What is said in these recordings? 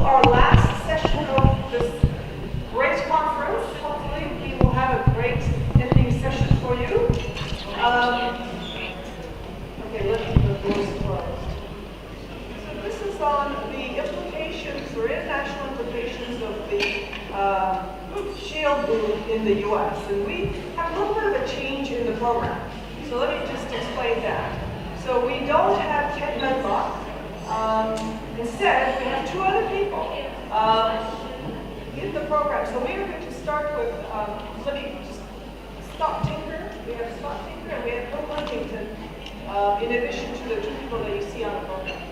our last session of this great conference. Hopefully we will have a great ending session for you. Okay, let's keep the doors closed. So this is on the implications or international implications of the shale boom in the U.S. And we have a little bit of a change in the program. So let me just explain that. So we don't have Ken Medlock. Instead, we have two other people in the program. So we are going to start with, let me just Scott Tinker. We have Scott Tinker and we have Bill Huntington, in addition to the two people that you see on the program.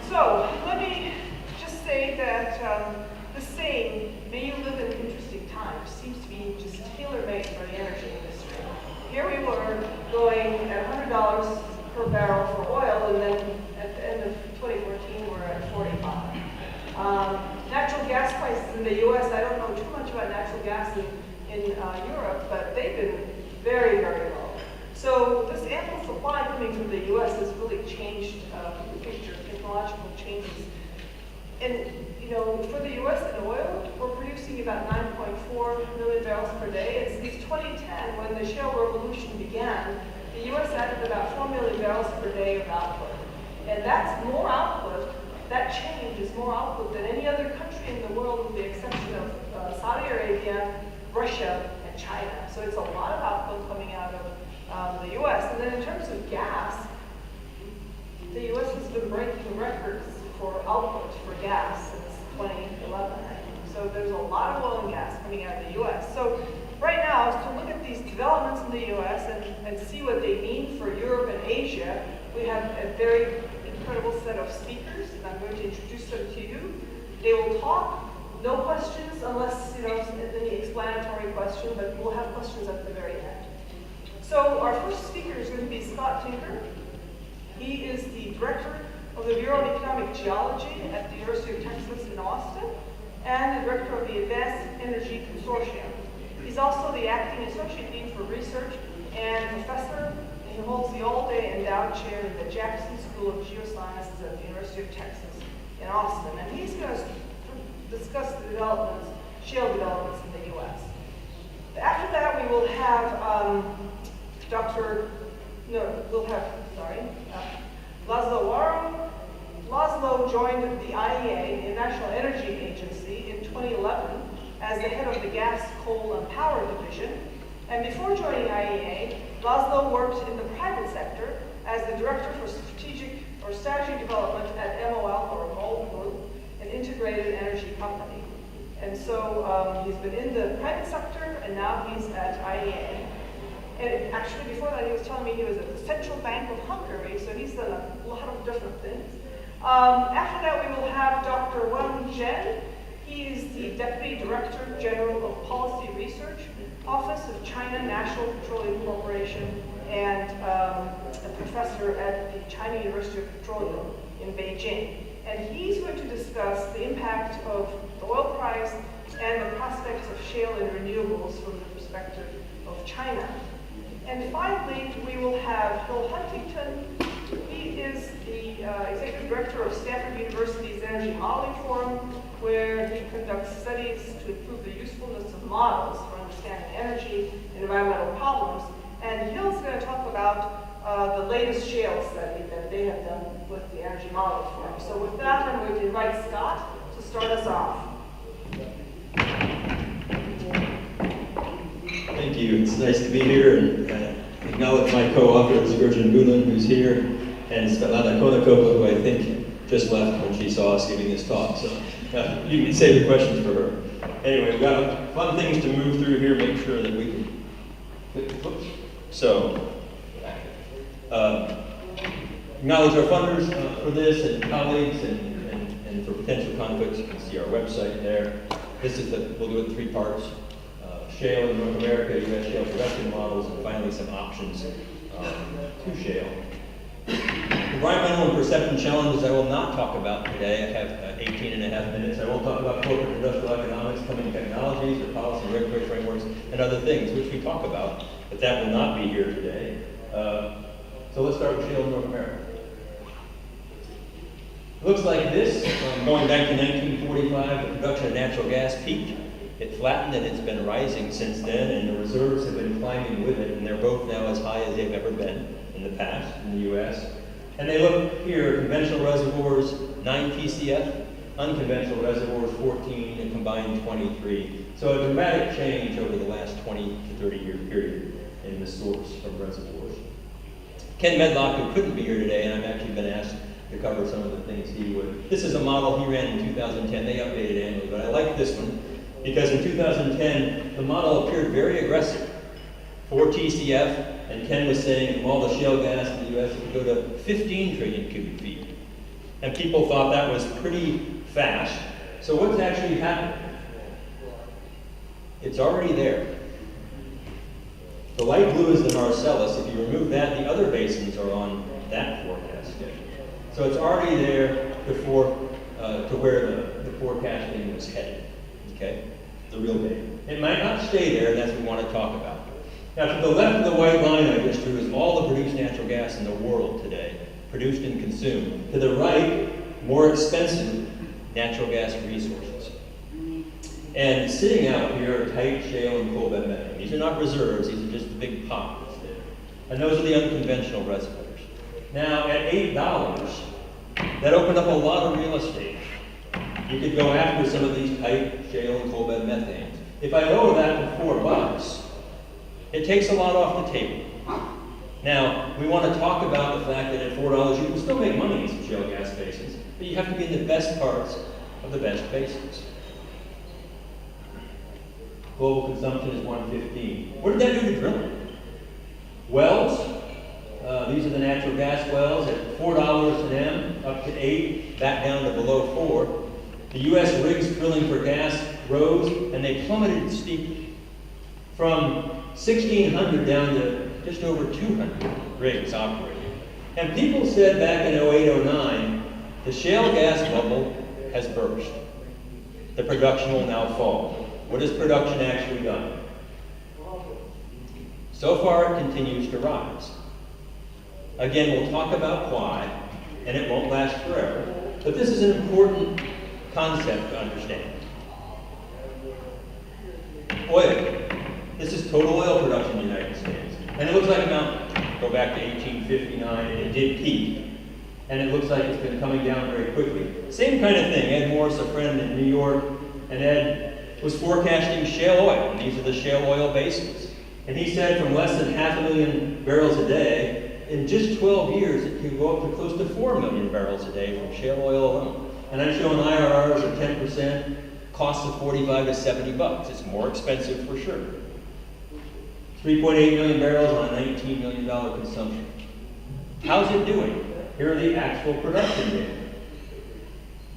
So let me just say that the saying, may you live in interesting times, seems to be just tailor-made for the energy industry. Here we were going at $100 per barrel for oil, and then at the end of 2014, we're at 45. Natural gas prices in the U.S., I don't know too much about natural gas in Europe, but they've been very, very low. So this ample supply coming from the U.S. has really changed the picture, technological changes. And, you know, for the U.S. in oil, we're producing about 9.4 million barrels per day. And since 2010, when the shale revolution began, the U.S. added about 4 million barrels per day of output. And that's more output, that change is more output than any other country in the world with the exception of Saudi Arabia, Russia, and China. So it's a lot of output coming out of the U.S. And then in terms of gas, the U.S. has been breaking records for output for gas since 2011, I think. So there's a lot of oil and gas coming out of the U.S. So right now is to look at these developments in the U.S. and see what they mean for Europe and Asia. We have a very incredible set of speakers, and I'm going to introduce them to you. They will talk, no questions unless, you know, any explanatory question, but we'll have questions at the very end. So our first speaker is going to be Scott Tinker. He is the director of the Bureau of Economic Geology at the University of Texas in Austin, and the director of the Advanced Energy Consortium. He's also the acting associate dean for research and professor. He holds the all-day endowed chair in the Jackson School of Geosciences at the University of Texas in Austin. And he's going to discuss the developments, shale developments in the U.S. After that, we will have Laszlo Varro. Laszlo joined the IAEA, the International Energy Agency, in 2011 as the head of the Gas, Coal, and Power Division. And before joining IAEA, Laszlo worked in the private sector as the director for strategy development at MOL, or MOL Group, an integrated energy company. And so he's been in the private sector, and now he's at IAEA. And actually, before that, he was telling me he was at the Central Bank of Hungary, so he's done a lot of different things. After that, we will have Dr. Zhen Wang. He is the Deputy Director General of Policy Research, Office of China National Petroleum Corporation, and a professor at the China University of Petroleum in Beijing. And he's going to discuss the impact of the oil price and the prospects of shale and renewables from the perspective of China. And finally, we will have Bill Huntington. He is the Executive Director of Stanford University's Energy Modeling Forum, where he conducts studies to improve the usefulness of models for understanding energy and environmental problems. And Hill's going to talk about the latest shale study that they have done with the Energy Modeling Forum. So with that, I'm going to invite Scott to start us off. Thank you. It's nice to be here and acknowledge my co-author, Gurjan Gulen, who's here, and Svetlana Konakova, who I think just left when she saw us giving this talk. So you can save the questions for her. Anyway, we've got fun things to move through here, make sure that we can. Whoops. So, acknowledge our funders for this and colleagues and for potential conflicts. You can see our website there. This is we'll do it in 3 parts. Shale in North America, U.S. shale production models, and finally some options to shale. Environmental and perception challenges I will not talk about today. I have 18 and a half minutes. I won't talk about corporate industrial economics, coming technologies, or policy and regulatory frameworks, and other things, which we talk about, but that will not be here today. So let's start with shale in North America. Looks like this, going back to 1945, the production of natural gas peaked. It flattened and it's been rising since then, and the reserves have been climbing with it, and they're both now as high as they've ever been in the past in the US. And they look here, conventional reservoirs, 9 PCF, unconventional reservoirs, 14, and combined 23. So a dramatic change over the last 20 to 30 year period in the source from reservoirs. Ken Medlock, who couldn't be here today, and I've actually been asked to cover some of the things he would. This is a model he ran in 2010. They updated annually, but I like this one because in 2010, the model appeared very aggressive. 4 TCF, and Ken was saying from all the shale gas in the US, it could go to 15 trillion cubic feet. And people thought that was pretty fast. So what's actually happened? It's already there. The light blue is the Marcellus. If you remove that, the other basins are on that forecast schedule. So it's already there before to where the forecasting was headed. Okay, the real data. It might not stay there, and that's what we want to talk about. Now, to the left of the white line I just drew is all the produced natural gas in the world today, produced and consumed. To the right, more expensive natural gas resources. And sitting out here are tight shale and coal bed methane. These are not reserves, these are just the big pot that's there. And those are the unconventional reservoirs. Now, at $8, that opened up a lot of real estate. You could go after some of these tight shale and coal bed methanes. If I lower that to $4, it takes a lot off the table. Now, we want to talk about the fact that at $4, you can still make money in some shale gas basins, but you have to be in the best parts of the best basins. Global consumption is 115. What did that do to drilling? Wells, these are the natural gas wells at $4 an M, up to 8, back down to below 4. The U.S. rigs drilling for gas rose, and they plummeted steeply from 1,600 down to just over 200 rigs operating. And people said back in 08, 09, the shale gas bubble has burst. The production will now fall. What has production actually done? So far, it continues to rise. Again, we'll talk about why, and it won't last forever. But this is an important concept to understand. Oil. This is total oil production in the United States. And it looks like a mountain. Go back to 1859, and it did peak. And it looks like it's been coming down very quickly. Same kind of thing. Ed Morris, a friend in New York, and Ed was forecasting shale oil. And these are the shale oil basins. And he said from less than 500,000 barrels a day, in just 12 years, it could go up to close to 4 million barrels a day from shale oil alone. And I'm showing IRRs of 10%, costs of $45 to $70. It's more expensive for sure. 3.8 million barrels on a $19 million consumption. How's it doing? Here are the actual production data.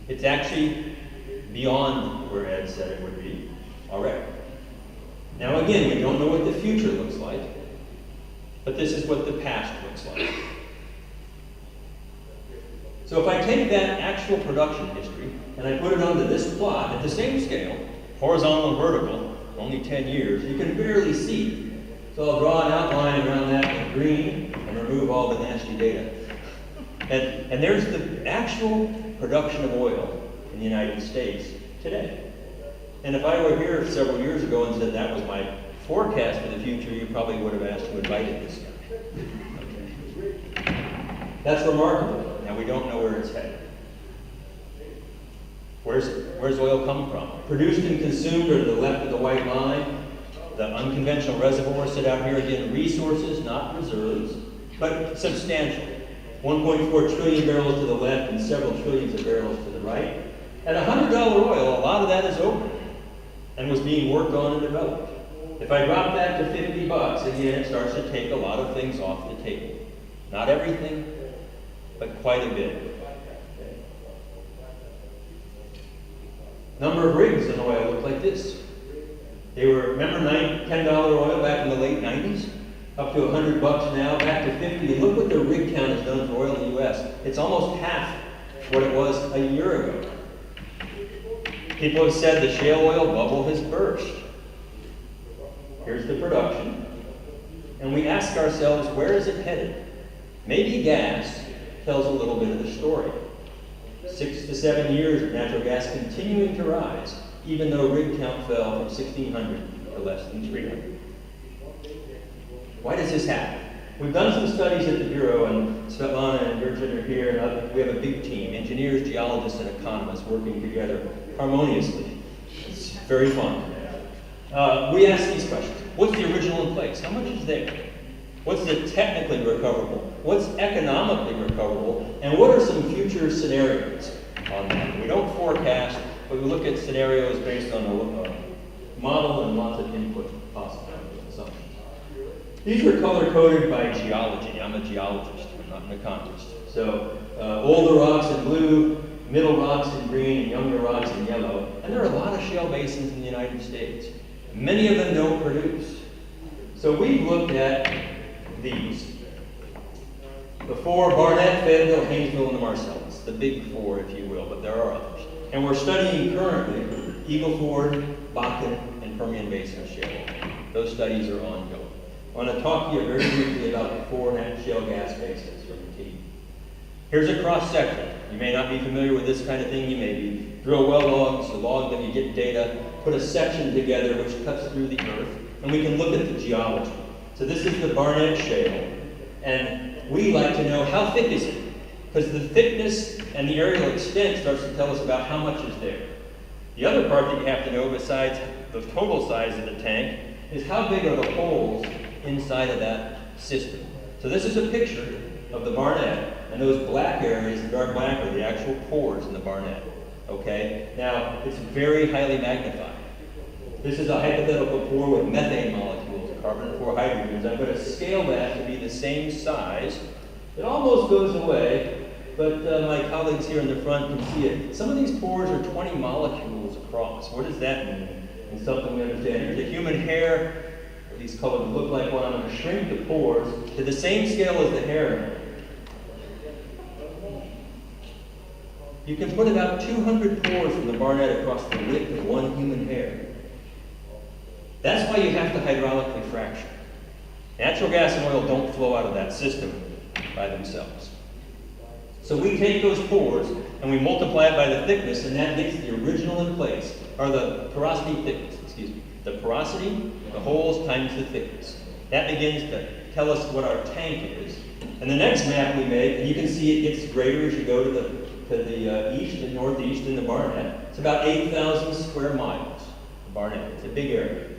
It's actually beyond where Ed said it would be already. Now again, we don't know what the future looks like, but this is what the past looks like. So if I take that actual production history and I put it onto this plot at the same scale, horizontal and vertical, only 10 years, you can barely see it. So I'll draw an outline around that in green and remove all the nasty data. And there's the actual production of oil in the United States today. And if I were here several years ago and said that was my forecast for the future, you probably would have asked who invited this guy. Okay. That's remarkable. Now we don't know where it's headed. Where's oil come from? Produced and consumed are to the left of the white line. The unconventional reservoirs sit out here again, resources, not reserves, but substantial. 1.4 trillion barrels to the left and several trillions of barrels to the right. At $100 oil, a lot of that is open and was being worked on and developed. If I drop that to $50, again, it starts to take a lot of things off the table. Not everything, but quite a bit. Okay. Number of rigs in oil look like this. They were, remember $10 oil back in the late 90s? Up to $100 now, back to 50. And look what the rig count has done for oil in the US. It's almost half what it was a year ago. People have said the shale oil bubble has burst. Here's the production. And we ask ourselves, where is it headed? Maybe gas tells a little bit of the story. 6 to 7 years of natural gas continuing to rise, even though rig count fell from 1,600 to less than 300. Why does this happen? We've done some studies at the Bureau, and Svetlana and Yücel are here, and we have a big team, engineers, geologists, and economists working together harmoniously. It's very fun. We ask these questions. What's the original in place? How much is there? What's the technically recoverable? What's economically recoverable? And what are some future scenarios on that? We don't forecast, but we look at scenarios based on a model and lots of input possible assumptions. These are color-coded by geology. I'm a geologist, I'm not an economist. So older rocks in blue, middle rocks in green, and younger rocks in yellow. And there are a lot of shale basins in the United States. Many of them don't produce. So we've looked at these. The four: Barnett, Fayetteville, Haynesville, and the Marcellus. The big four, if you will, but there are others. And we're studying currently Eagle Ford, Bakken, and Permian Basin shale. Those studies are ongoing. I want to talk to you very briefly about the four shale gas basins from the team. Here's a cross-section. You may not be familiar with this kind of thing. You may be. Drill well logs, the log that you get data, put a section together which cuts through the earth, and we can look at the geology. So this is the Barnett shale, and we like to know how thick is it, because the thickness and the aerial extent starts to tell us about how much is there. The other part that you have to know, besides the total size of the tank, is how big are the holes inside of that system. So this is a picture of the Barnett, and those black areas, the dark black, are the actual pores in the Barnett. Okay? Now, it's very highly magnified. This is a hypothetical pore with methane molecules, carbon and 4 hydrogens. I'm going to scale that to be the same size. It almost goes away, but my colleagues here in the front can see it. Some of these pores are 20 molecules across. What does that mean? It's something we understand. Here's a human hair. These colors look like one. I'm going to shrink the pores to the same scale as the hair. You can put about 200 pores from the Barnett across the width of one human hair. That's why you have to hydraulically fracture. Natural gas and oil don't flow out of that system by themselves. So we take those pores and we multiply it by the thickness, and that makes the original in place, or the porosity thickness, excuse me. The porosity, the holes times the thickness. That begins to tell us what our tank is. And the next map we make, and you can see it gets greater as you go to the east and northeast in the Barnett. It's about 8,000 square miles, the Barnett. It's a big area.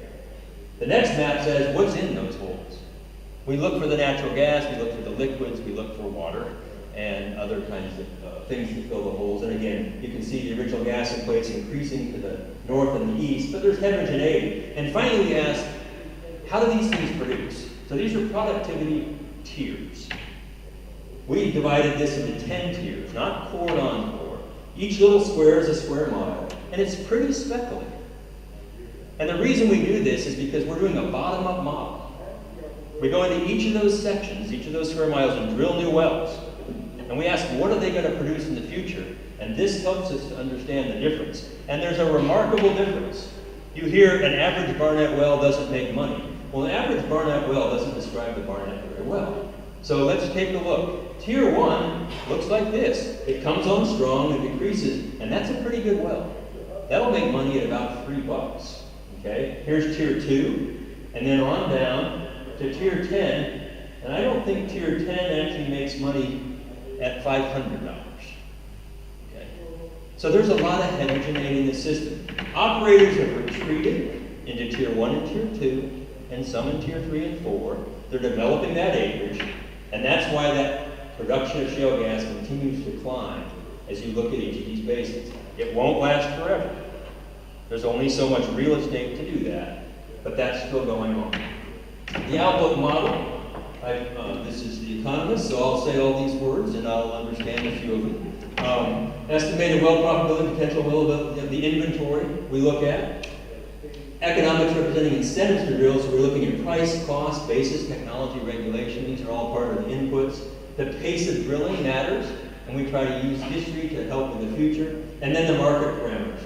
The next map says what's in those holes. We look for the natural gas, we look for the liquids, we look for water, and other kinds of things to fill the holes. And again, you can see the original gas in place increasing to the north and the east, but there's heterogeneity. And finally we ask, how do these things produce? So these are productivity tiers. We divided this into 10 tiers, not chord on chord. Each little square is a square mile, and it's pretty speculative. And the reason we do this is because we're doing a bottom-up model. We go into each of those sections, each of those square miles, and drill new wells. And we ask, what are they going to produce in the future? And this helps us to understand the difference. And there's a remarkable difference. You hear an average Barnett well doesn't make money. Well, an average Barnett well doesn't describe the Barnett very well. So let's take a look. Tier 1 looks like this. It comes on strong and decreases, and that's a pretty good well. That'll make money at about $3. Okay? Here's Tier 2, and then on down to Tier 10, and I don't think Tier 10 actually makes money at $500. Okay? So there's a lot of heterogeneity in the system. Operators have retreated into Tier 1 and Tier 2, and some in Tier 3 and 4. They're developing that acreage, and that's why that production of shale gas continues to climb as you look at each of these basins. It won't last forever. There's only so much real estate to do that, but that's still going on. The outlook model, this is the economist, so I'll say all these words and I'll understand a few of them. Estimated well profitability, potential well of the inventory we look at. Economics representing incentives to drill, so we're looking at price, cost, basis, technology, regulation. These are all part of the inputs. The pace of drilling matters, and we try to use history to help in the future. And then the market parameters,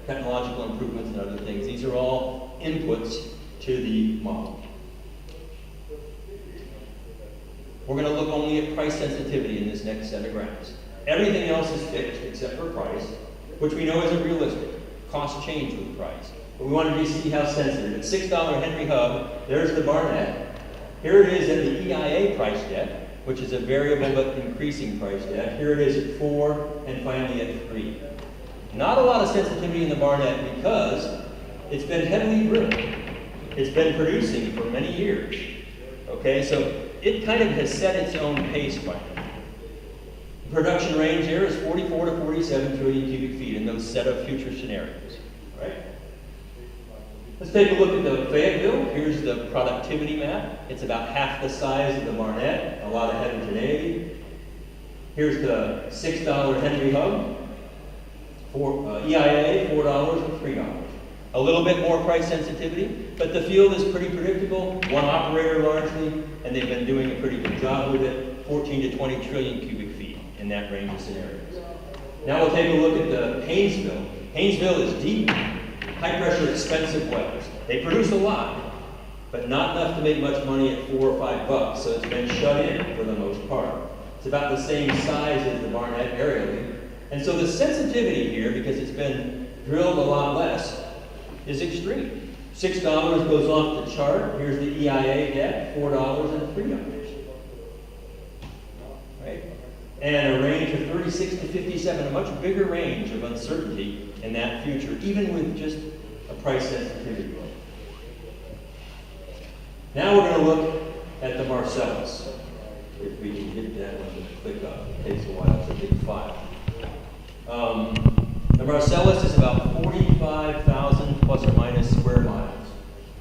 technological improvements and other things. These are all inputs to the model. We're going to look only at price sensitivity in this next set of graphs. Everything else is fixed except for price, which we know isn't realistic. Costs change with price. But we wanted to see how sensitive. At $6 Henry Hub, there's the Barnett. Here it is at the EIA price deck, which is a variable but increasing price deck. Here it is at 4 and finally at 3. Not a lot of sensitivity in the Barnett because it's been heavily drilled. It's been producing for many years. Okay, so it kind of has set its own pace by now. The production range here is 44 to 47 trillion cubic feet in those set of future scenarios. Right? Let's take a look at the Fayetteville. Here's the productivity map. It's about half the size of the Barnett, a lot of heterogeneity. Here's the $6 Henry Hub. EIA, $4 and $3. A little bit more price sensitivity, but the field is pretty predictable. One operator largely, and they've been doing a pretty good job with it. 14 to 20 trillion cubic feet in that range of scenarios. Now we'll take a look at the Haynesville. Haynesville is deep, high pressure, expensive wells. They produce a lot, but not enough to make much money at $4 or $5, so it's been shut in for the most part. It's about the same size as the Barnett aerially. And so the sensitivity here, because it's been drilled a lot less, is extreme. $6 goes off the chart. Here's the EIA deck, $4 and $3. Right? And a range of 36 to 57, a much bigger range of uncertainty in that future, even with just a price sensitivity. Now we're going to look at the Marcellus. If we can get that one to click up. It takes a while. It's a big file. The Marcellus is about 45,000 plus or minus square miles.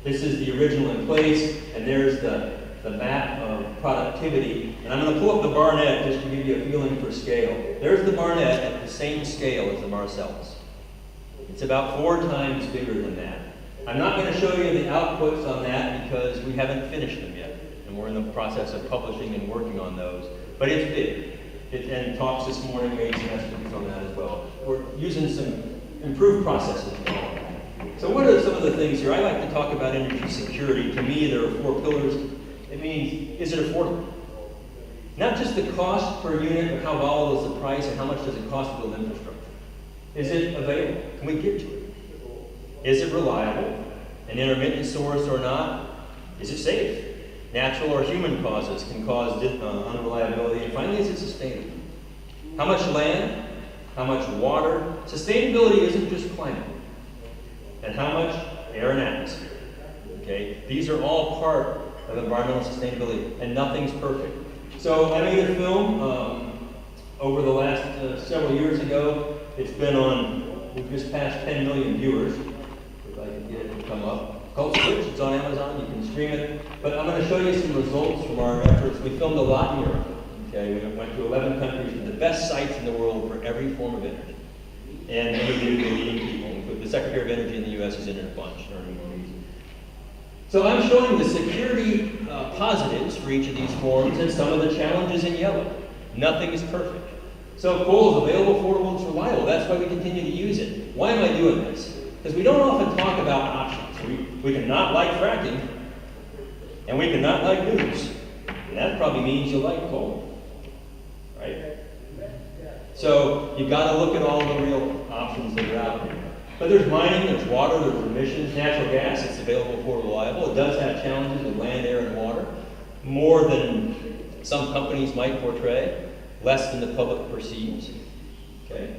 This is the original in place, and there's the map of productivity. And I'm going to pull up the Barnett just to give you a feeling for scale. There's the Barnett at the same scale as the Marcellus. It's about 4 times bigger than that. I'm not going to show you the outputs on that because we haven't finished them yet, and we're in the process of publishing and working on those. But it's big. And talks this morning made some estimates on that as well. We're using some improved processes. So what are some of the things here? I like to talk about energy security. To me, there are 4 pillars. It means, is it affordable? Not just the cost per unit, but how volatile is the price and how much does it cost to build infrastructure? Is it available? Can we get to it? Is it reliable? An intermittent source or not? Is it safe? Natural or human causes can cause unreliability. And finally, is it sustainable? How much land? How much water? Sustainability isn't just climate. And how much air and atmosphere? Okay? These are all part of environmental sustainability, and nothing's perfect. So I made a film over the last several years ago. It's been on, we've just passed 10 million viewers. If I can get it to come up. Called Switch. It's on Amazon. You can stream it. But I'm going to show you some results from our efforts. We filmed a lot in Europe. Okay, we went to 11 countries with the best sites in the world for every form of energy. And many of the leading people. The Secretary of Energy in the U.S. is in it a bunch. So I'm showing the security positives for each of these forms and some of the challenges in yellow. Nothing is perfect. So coal is available, affordable, it's reliable. That's why we continue to use it. Why am I doing this? Because we don't often talk about options. We can not like fracking, and we can not like nukes. And that probably means you like coal, right? So you've got to look at all the real options that are out there. But there's mining, there's water, there's emissions, natural gas, it's available, affordable, reliable. It does have challenges with land, air, and water, more than some companies might portray, less than the public perceives. Okay?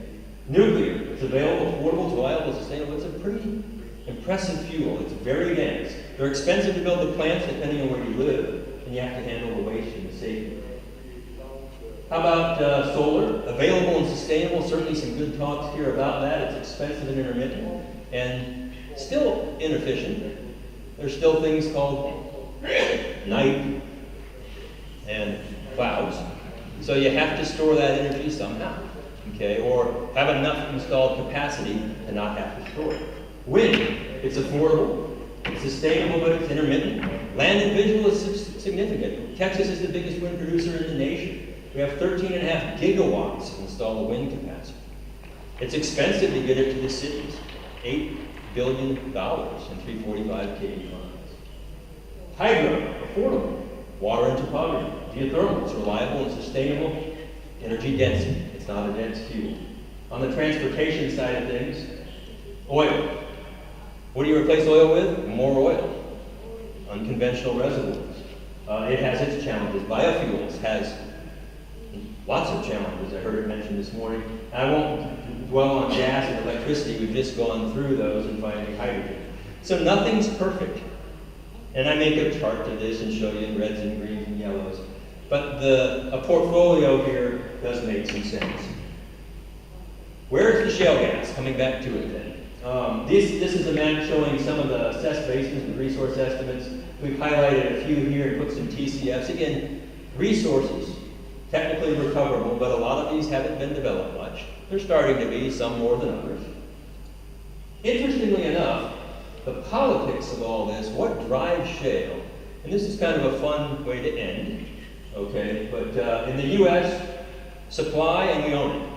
Nuclear, it's available, affordable, it's reliable, sustainable. It's a pretty impressive fuel. It's very dense. They're expensive to build the plants depending on where you live, and you have to handle the waste and the safety. How about solar? Available and sustainable. Certainly some good talks here about that. It's expensive and intermittent, and still inefficient. There's still things called night and clouds. So you have to store that energy somehow, okay? Or have enough installed capacity to not have to store it. Wind, it's affordable, it's sustainable, but it's intermittent. Land and visual is significant. Texas is the biggest wind producer in the nation. We have 13.5 gigawatts of installed wind capacity. It's expensive to get it to the cities. $8 billion in 345 kV lines. Hydro, affordable. Water and topography. Geothermal, it's reliable and sustainable. Energy density. It's It's not a dense fuel. On the transportation side of things, oil. What do you replace oil with? More oil. Unconventional reservoirs. It has its challenges. Biofuels has lots of challenges. I heard it mentioned this morning. I won't dwell on gas and electricity. We've just gone through those and finally hydrogen. So nothing's perfect. And I make a chart to this and show you in reds and greens and yellows. But a portfolio here does make some sense. Where's the shale gas? Coming back to it then. This is a map showing some of the assessed basins and resource estimates. We've highlighted a few here and put some TCFs. Again, resources, technically recoverable, but a lot of these haven't been developed much. They're starting to be, some more than others. Interestingly enough, the politics of all this, what drives shale, and this is kind of a fun way to end, okay, but in the U.S., supply and we own it.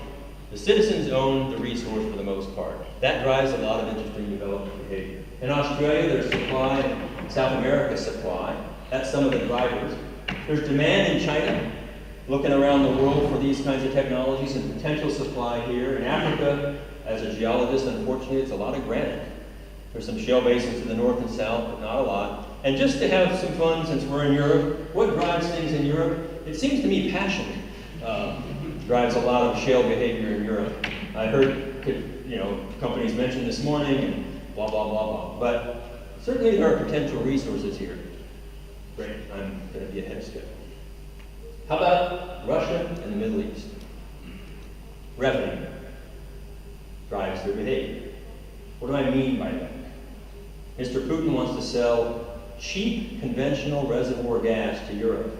The citizens own the resource for the most part. That drives a lot of interesting development behavior. In Australia, there's supply, South America supply. That's some of the drivers. There's demand in China, looking around the world for these kinds of technologies and potential supply here. In Africa, as a geologist, unfortunately, it's a lot of granite. There's some shale basins to the north and south, but not a lot. And just to have some fun, since we're in Europe, what drives things in Europe? It seems to me passion drives a lot of shale behavior in Europe. I heard, companies mentioned this morning and blah, blah, blah, blah. But certainly there are potential resources here. Great, I'm going to be ahead of schedule. How about Russia and the Middle East? Revenue drives their behavior. What do I mean by that? Mr. Putin wants to sell cheap conventional reservoir gas to Europe.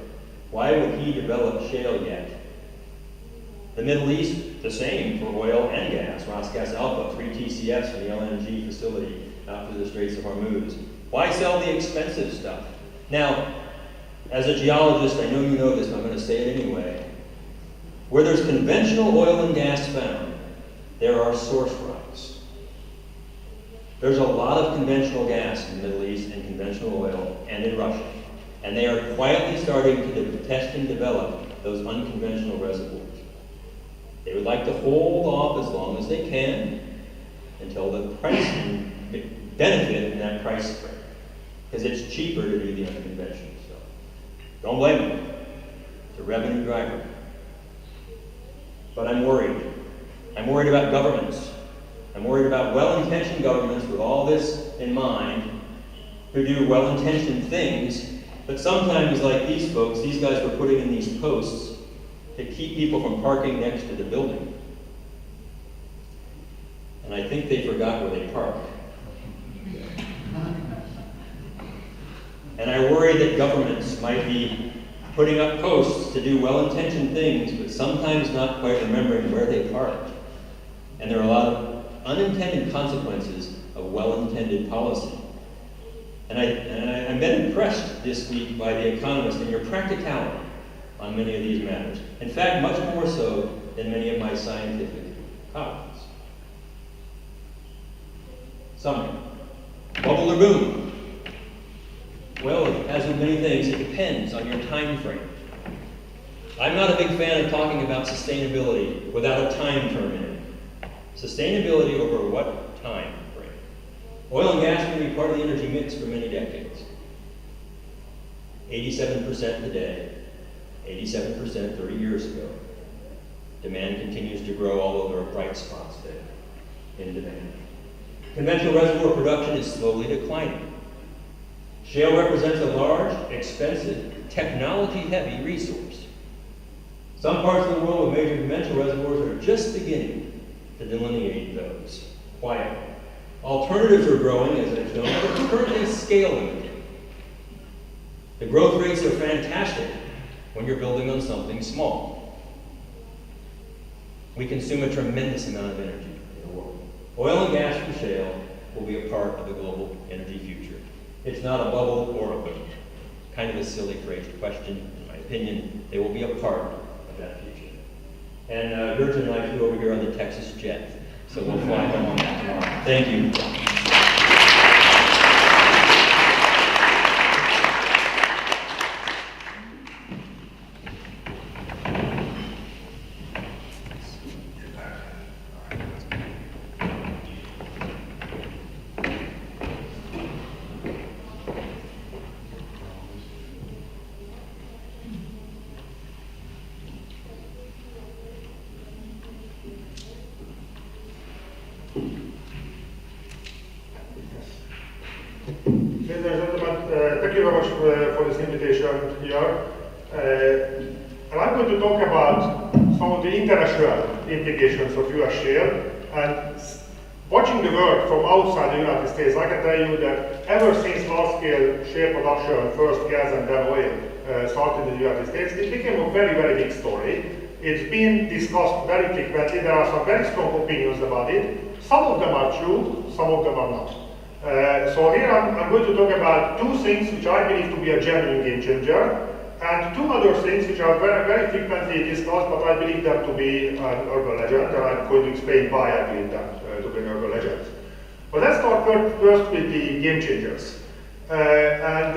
Why would he develop shale yet? The Middle East, the same for oil and gas. Rosgas Alpha, 3 TCFs for the LNG facility out through the Straits of Hormuz. Why sell the expensive stuff? Now, as a geologist, I know you know this, but I'm going to say it anyway. Where there's conventional oil and gas found, there are source rocks. There's a lot of conventional gas in the Middle East and conventional oil and in Russia. And they are quietly starting to test and develop those unconventional reservoirs. They would like to hold off as long as they can until the price can benefit in that price spread. Because it's cheaper to do the unconventional stuff. Don't blame them. It's a revenue driver. But I'm worried. I'm worried about governments. I'm worried about well-intentioned governments with all this in mind who do well-intentioned things, but sometimes, like these folks, these guys were putting in these posts to keep people from parking next to the building. And I think they forgot where they park. And I worry that governments might be putting up posts to do well-intentioned things, but sometimes not quite remembering where they parked. And there are a lot of unintended consequences of well-intended policy. And I've been impressed this week by The Economist and your practicality on many of these matters. In fact, much more so than many of my scientific colleagues. Summary. Bubble or boom? Well, as with many things, it depends on your time frame. I'm not a big fan of talking about sustainability without a time term in it. Sustainability over what time frame? Oil and gas can be part of the energy mix for many decades. 87% today, 87% 30 years ago. Demand continues to grow, although there are bright spots there in demand. Conventional reservoir production is slowly declining. Shale represents a large, expensive, technology-heavy resource. Some parts of the world with major conventional reservoirs are just beginning to delineate those quietly. Alternatives are growing, as I've shown, but currently scale limited. The growth rates are fantastic when you're building on something small. We consume a tremendous amount of energy in the world. Oil and gas from shale will be a part of the global energy future. It's not a bubble or a boom. Kind of a silly phrased question, in my opinion. They will be a part of that future. And Yücel and I flew over here on the Texas jet, so we'll fly home on that tomorrow. Thank you. Ladies and gentlemen, thank you very much for this invitation here. And I'm going to talk about some of the international implications of US shale. And watching the world from outside the United States, I can tell you that ever since large-scale shale production, first gas and then oil, started in the United States, it became a very, very big story. It's been discussed very frequently. There are some very strong opinions about it. Some of them are true, some of them are not. So here I'm going to talk about two things which I believe to be a genuine game changer, and two other things which are very, very frequently discussed, but I believe them to be an urban legend, and I'm going to explain why I believe them to be an urban legend. But let's start first with the game changers. And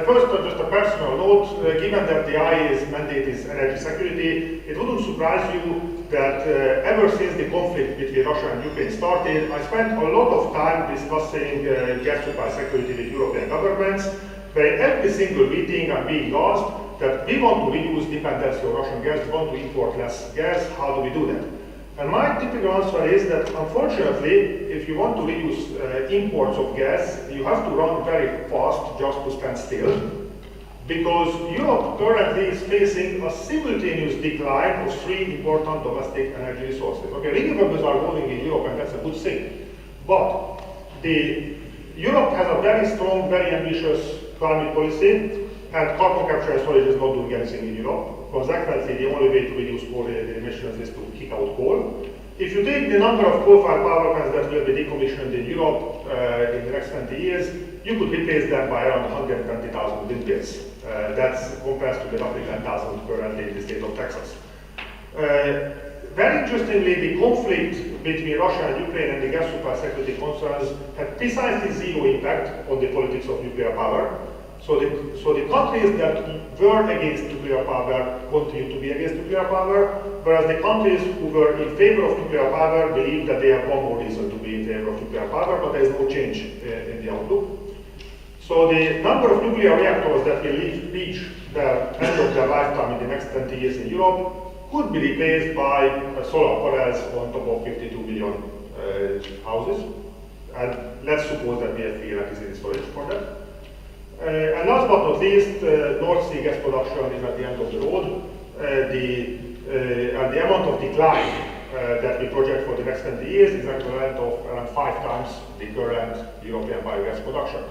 first, just a personal note, given that the IAEA's mandate is energy security, it wouldn't surprise you that ever since the conflict between Russia and Ukraine started, I spent a lot of time discussing gas supply security with European governments, where in every single meeting I'm being asked that we want to reduce dependency on Russian gas, we want to import less gas, how do we do that? And my typical answer is that, unfortunately, if you want to reduce imports of gas, you have to run very fast just to stand still, because Europe currently is facing a simultaneous decline of three important domestic energy resources. Okay, renewables are growing in Europe, and that's a good thing. But Europe has a very strong, very ambitious climate policy, and carbon capture and storage is not doing anything in Europe. Consequently, the only way to reduce coal-related emissions is to kick out coal. If you take the number of coal-fired power plants that will be decommissioned in Europe in the next 20 years, you could replace them by around 120,000 windmills. That compares to the roughly 10,000 currently in the state of Texas. Very interestingly, the conflict between Russia and Ukraine and the gas supply security concerns had precisely zero impact on the politics of nuclear power. So the countries that were against nuclear power continue to be against nuclear power, whereas the countries who were in favor of nuclear power believe that they have one more reason to be in favor of nuclear power, but there is no change in the outlook. So the number of nuclear reactors that will reach the end of their lifetime in the next 20 years in Europe could be replaced by solar panels on top of 52 million houses. And let's suppose that we have free electricity storage for that. And last but not least, North Sea gas production is at the end of the road. And the amount of decline that we project for the next 20 years is equivalent of around 5 times the current European biogas production.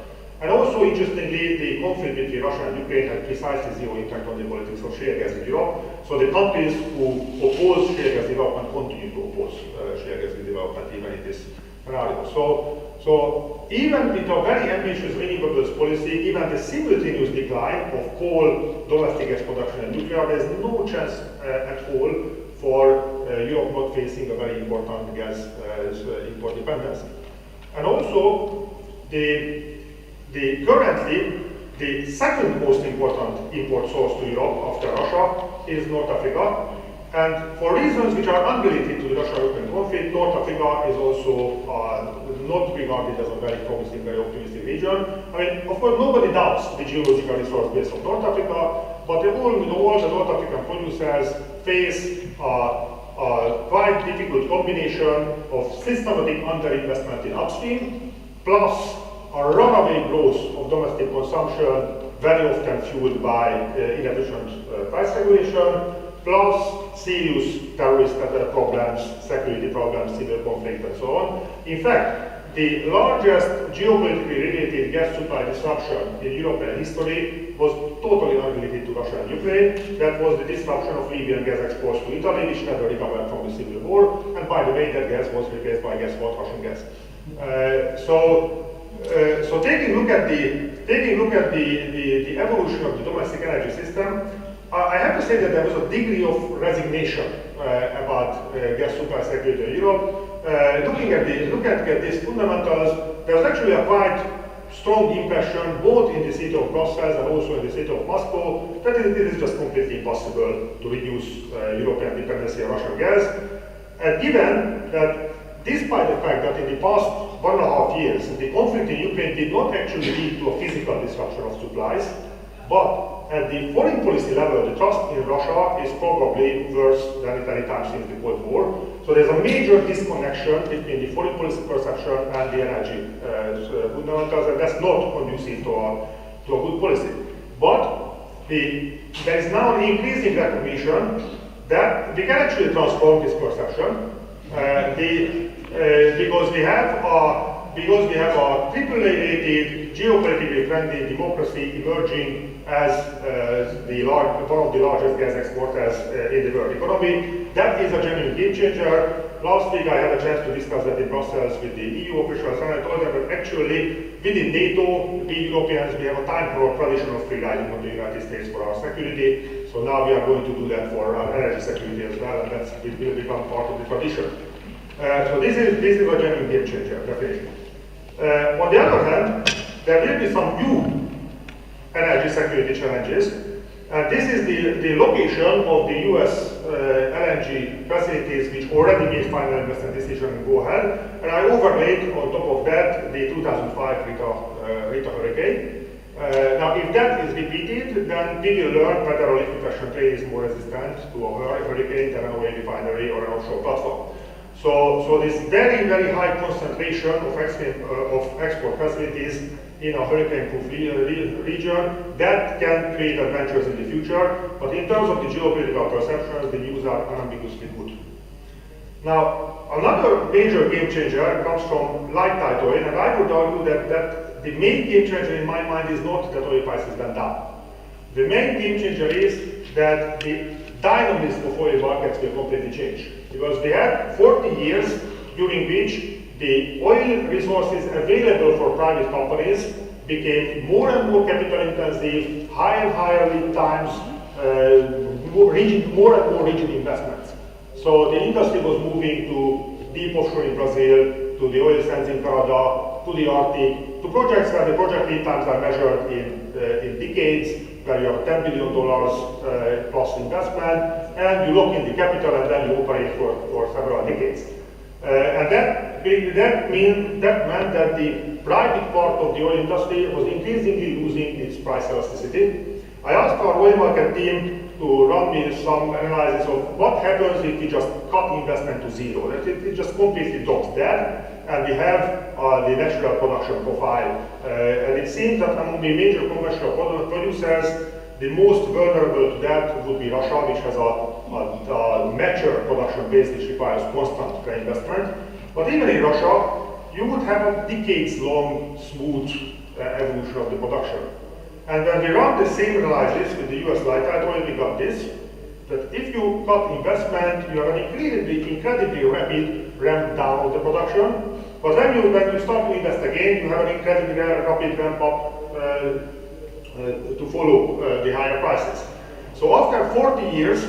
And also, interestingly, the conflict between Russia and Ukraine had precisely zero impact on the politics of shale gas in Europe. So the countries who oppose shale gas development continue to oppose shale gas development even in this scenario. So even with a very ambitious renewables policy, given the simultaneous decline of coal, domestic gas production and nuclear, there is no chance at all for Europe not facing a very important gas import dependency. And also, currently, the second most important import source to Europe after Russia is North Africa. And for reasons which are unrelated to the Russia-Ukraine conflict, North Africa is also not regarded as a very promising, very optimistic region. I mean, of course, nobody doubts the geological resource base of North Africa, but all the North African producers face a quite difficult combination of systematic underinvestment in upstream, plus a runaway growth of domestic consumption, very often fueled by inefficient price regulation, plus serious terrorist problems, security problems, civil conflict, and so on. In fact, the largest geopolitically related gas supply disruption in European history was totally unrelated to Russia and Ukraine. That was the disruption of Libyan gas exports to Italy, which never recovered from the civil war. And by the way, that gas was replaced by Russian gas. So taking a look at the evolution of the domestic energy system, I have to say that there was a degree of resignation about gas supply security in Europe. Looking at these fundamentals, there was actually a quite strong impression, both in the city of Brussels and also in the city of Moscow, that it is just completely impossible to reduce European dependency on Russian gas. Given that, despite the fact that in the past 1.5 years, the conflict in Ukraine did not actually lead to a physical disruption of supplies, but at the foreign policy level, the trust in Russia is probably worse than at any time since the Cold War. So there's a major disconnection between the foreign policy perception and the energy fundamentals, and that's not conducive to a good policy. But there is now an increasing recognition that we can actually transform this perception because we have a AAA rated, geopolitically friendly democracy emerging as one of the largest gas exporters in the world economy. That is a genuine game changer. Last week I had a chance to discuss that in Brussels with the EU officials, and I told them that actually within NATO, we Europeans, we have a time for a tradition of free riding on the United States for our security. So now we are going to do that for our energy security as well, and it will become part of the tradition. So this is a genuine game changer, definitely. On the other hand, there will be some new energy security challenges. This is the location of the US LNG facilities which already made final investment decision and go ahead. And I overlaid on top of that the 2005 Rita hurricane. Now if that is repeated, then we will learn whether a liquefaction train is more resistant to a hurricane than an oil refinery or an offshore platform. So this very, very high concentration of export facilities in a hurricane-proof region, that can create adventures in the future, but in terms of the geopolitical perceptions, the news are unambiguously good. Now, another major game changer comes from light tight oil, and I would argue that the main game changer in my mind is not that oil prices went down. The main game changer is that the dynamism of oil markets will completely change. Because we had 40 years during which the oil resources available for private companies became more and more capital intensive, higher and higher lead times, more and more rigid investments. So the industry was moving to deep offshore in Brazil, to the oil sands in Canada, to the Arctic, to projects where the project lead times are measured in decades, where you have $10 billion plus investment, and you lock in the capital and then you operate for several decades. And that meant that the private part of the oil industry was increasingly losing its price elasticity. I asked our oil market team to run me some analysis of what happens if we just cut investment to zero. That it just completely drops dead, and we have the natural production profile. And it seems that among the major conventional producers, the most vulnerable to that would be Russia, which has a mature production base which requires constant investment. But even in Russia, you would have a decades-long smooth evolution of the production. And when we run the same analysis with the US light tight oil, we got this, that if you cut investment, you have an incredibly rapid ramp down of the production. But when you start to invest again, you have an incredibly rapid ramp up to follow the higher prices. So after 40 years,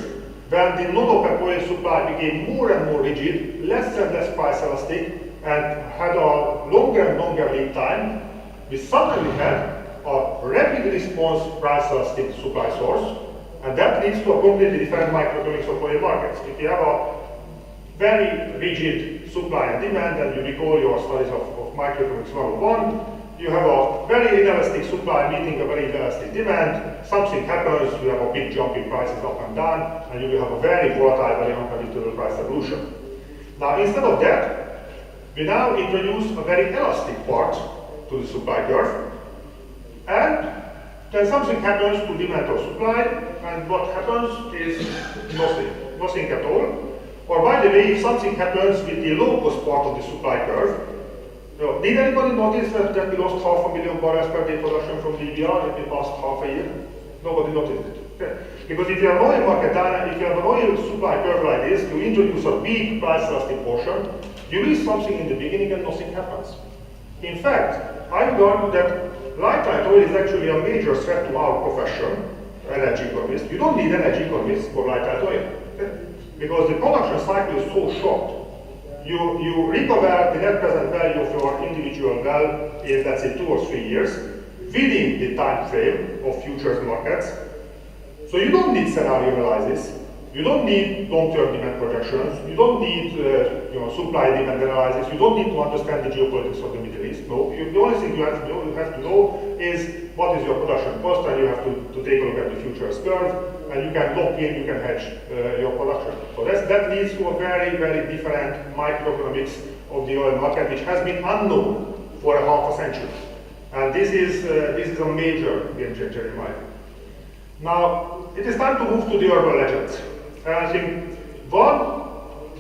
when the non-OPEC oil supply became more and more rigid, less and less price elastic, and had a longer and longer lead time, we suddenly had a rapid response price elastic supply source, and that leads to a completely different microeconomics of oil markets. If you have a very rigid supply and demand, and you recall your studies of microeconomics 101, you have a very inelastic supply meeting a very inelastic demand, something happens, you have a big jump in prices up and down, and you will have a very volatile, very unpredictable price evolution. Now, instead of that, we now introduce a very elastic part to the supply curve, and then something happens to demand or supply, and what happens is nothing at all. Or by the way, if something happens with the low-cost part of the supply curve, did anybody notice that we lost 500,000 barrels per day production from Libya in the past half a year? Nobody noticed it. Okay. Because if you have an oil market if you have an oil supply curve like this, you introduce a big price elastic portion, you lose something in the beginning and nothing happens. In fact, I would argue that light tight oil is actually a major threat to our profession, energy economists. You don't need energy economists for light tight oil. Okay? Because the production cycle is so short. You recover the net present value of your individual well in, let's say, 2 or 3 years within the time frame of futures markets. So you don't need scenario analysis. You don't need long-term demand projections. You don't need supply-demand analysis. You don't need to understand the geopolitics of the Middle East. No, the only thing thing you have to know is what is your production cost, and you have to take a look at the futures curve, and you can lock in, you can hedge your production. So that leads to a very, very different microeconomics of the oil market, which has been unknown for a half a century. And this is a major game changer in my view. Now, it is time to move to the urban legends. And I think one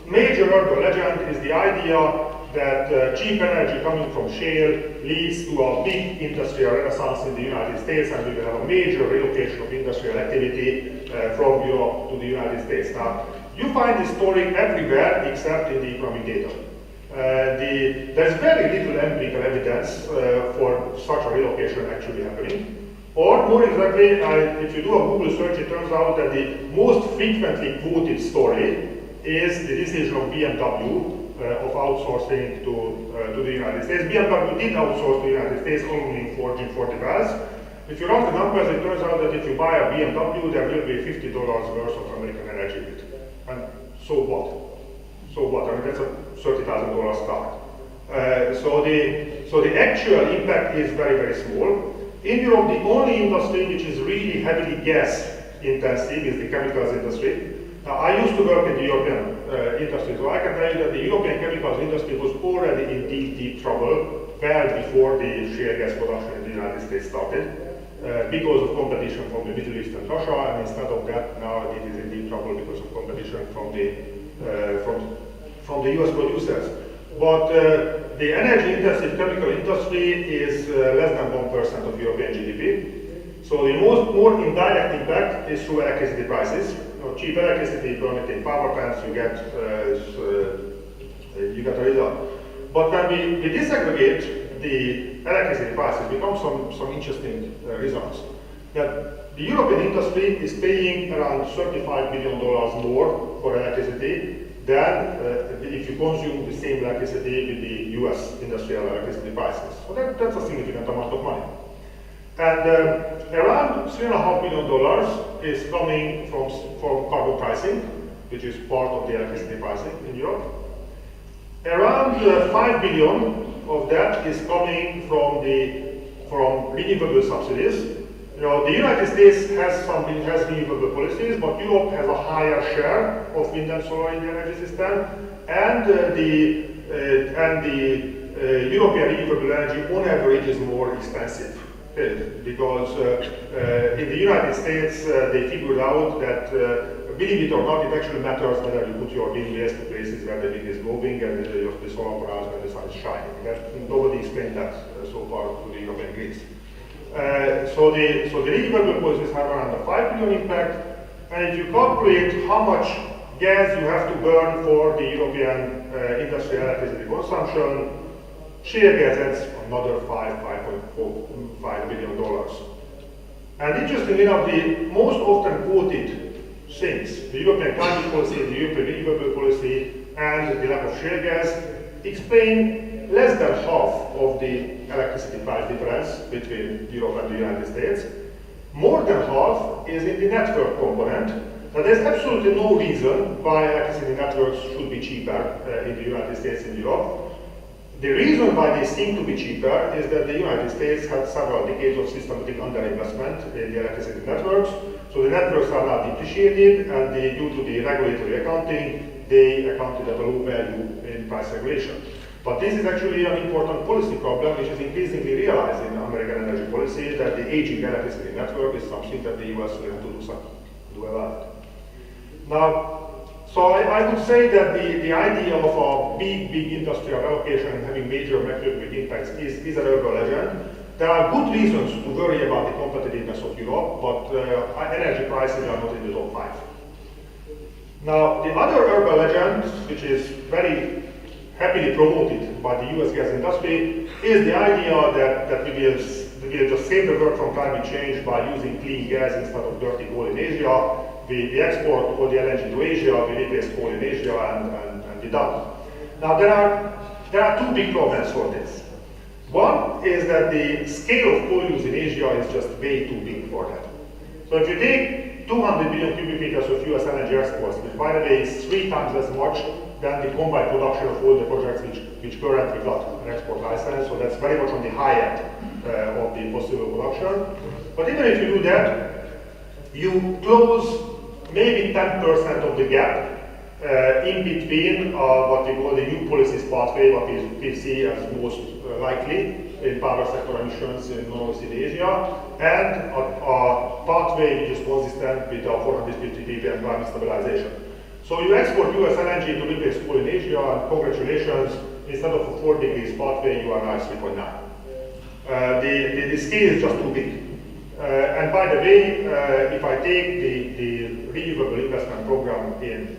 major urban legend is the idea that cheap energy coming from shale leads to a big industrial renaissance in the United States, and we will have a major relocation of industrial activity from Europe to the United States. Now, you find this story everywhere except in the economic data. There's very little empirical evidence for such a relocation actually happening. Or more exactly, if you do a Google search, it turns out that the most frequently quoted story is the decision of BMW of outsourcing to the United States. BMW did outsource to the United States only in 40 cars. If you run the numbers, it turns out that if you buy a BMW, there will be $50 worth of American energy in it. And so what? So what? I mean, that's a $30,000 car. So the actual impact is very, very small. In Europe, the only industry which is really heavily gas intensive is the chemicals industry. Now, I used to work in the European industry, so I can tell you that the European chemicals industry was already in deep, deep trouble well before the shale gas production in the United States started, because of competition from the Middle East and Russia, and instead of that, now it is in deep trouble because of competition from the US producers. But the energy-intensive chemical industry is less than 1% of European GDP. So the more indirect impact is through electricity prices. Cheap electricity burned in power plants, you get a result. But when we disaggregate the electricity prices, we come some interesting results. That the European industry is paying around $35 billion more for electricity than if you consume the same electricity with the US industrial electricity prices. So that's a significant amount of money. And around $3.5 billion is coming from carbon pricing, which is part of the electricity pricing in Europe. Around $5 billion of that is coming from renewable subsidies. The United States has renewable policies, but Europe has a higher share of wind and solar in the energy system, and the European renewable energy on average is more expensive. Because in the United States they figured out that, believe it or not, it actually matters whether you put your windmills to places where the wind is blowing and the solar panels when the sun is shining. Nobody explained that so far to the European grids. So the renewable policies have around a $5 billion impact, and if you calculate how much gas you have to burn for the European industrial electricity consumption, shale gas adds another $5.5 billion. And interestingly enough, the most often quoted things, the European climate policy, the European renewable policy, and the lack of shale gas, explain less than half of the electricity price difference between Europe and the United States. More than half is in the network component. Now, there's absolutely no reason why electricity networks should be cheaper in the United States and Europe. The reason why they seem to be cheaper is that the United States had several decades of systematic underinvestment in the electricity networks. So the networks are now depreciated, and due to the regulatory accounting, they accounted at a low value in price regulation. But this is actually an important policy problem, which is increasingly realized in American energy policy, that the aging electricity network is something that the US will have to do about it. Now, so I would say that the idea of a big industrial allocation and having major macroeconomic impacts is an urban legend. There are good reasons to worry about the competitiveness of Europe, but energy prices are not in the top 5. Now, the other urban legend, which is very happily promoted by the US gas industry, is the idea that we will just save the world from climate change by using clean gas instead of dirty coal in Asia. We export all the LNG to Asia, we replace coal in Asia, and we're done. Now, there are two big problems for this. One is that the scale of coal use in Asia is just way too big for that. So if you take 200 billion cubic meters of US LNG exports, which by the way is 3 times as much than the combined production of all the projects which currently got an export license. So that's very much on the high end of the possible production. But even if you do that, you close maybe 10% of the gap in between what we call the new policies pathway, what we see as most likely in power sector emissions in non-OECD Asia, and a pathway which is consistent with our 450 ppm climate stabilization. So you export US LNG to replace coal in Asia, and congratulations, instead of a 4 degrees pathway, you are now 3.9. The scale is just too big. And by the way, if I take the renewable investment program in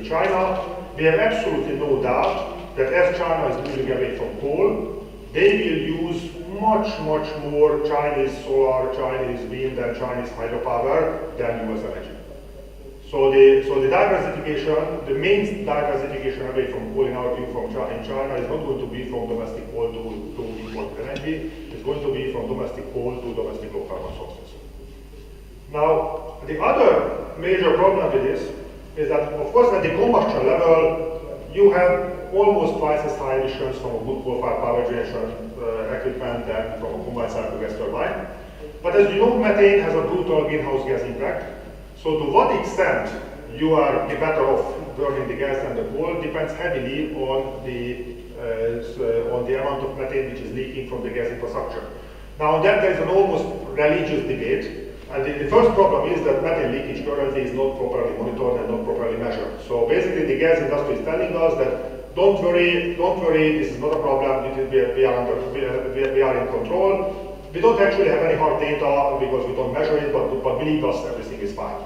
China, we have absolutely no doubt that as China is moving away from coal, they will use much more Chinese solar, Chinese wind, and Chinese hydropower than US energy. So the diversification, the main diversification away from coal in our view in China is not going to be from domestic coal to imported energy. It's going to be from domestic coal to domestic low carbon sources. Now, the other major problem with this is that, of course, at the combustion level, you have almost twice as high emissions from a good coal-fired power generation equipment than from a combined cycle gas turbine. But as you know, methane has a brutal greenhouse gas impact. So to what extent you are better off burning the gas than the coal depends heavily on the amount of methane which is leaking from the gas infrastructure. Now on that there is an almost religious debate. And the first problem is that methane leakage currently is not properly monitored and not properly measured. So basically the gas industry is telling us that don't worry, this is not a problem, we are in control. We don't actually have any hard data because we don't measure it, but believe us, everything is fine.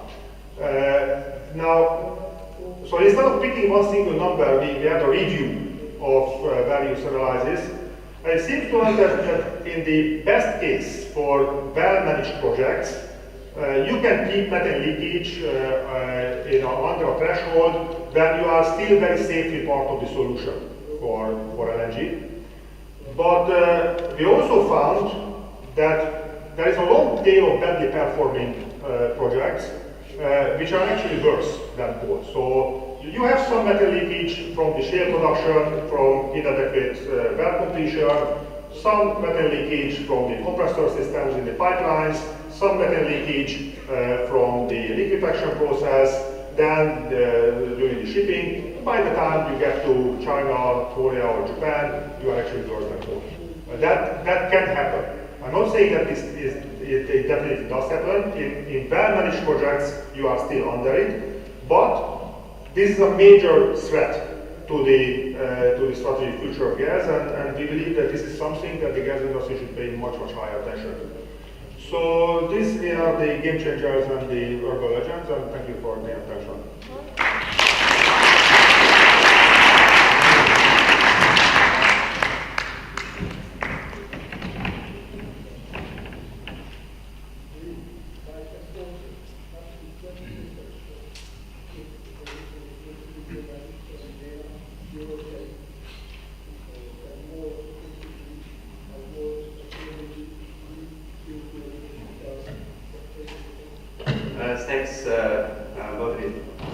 So instead of picking one single number, we had a review of various analyses. It seems to us that in the best case for well-managed projects, you can keep methane leakage under a threshold when you are still very safely part of the solution for LNG. But we also found that there is a long tail of badly performing projects which are actually worse than coal. So you have some methane leakage from the shale production, from inadequate well completion, some methane leakage from the compressor systems in the pipelines, some methane leakage from the liquefaction process, then during the shipping. By the time you get to China, Korea, or Japan, you are actually worse than coal. That can happen. I'm not saying that it definitely does happen. In well-managed projects, you are still under it, but this is a major threat to the strategic future of gas, and we believe that this is something that the gas industry should pay much higher attention to. So these are the game changers and the urban legends, and thank you for the attention. Thanks,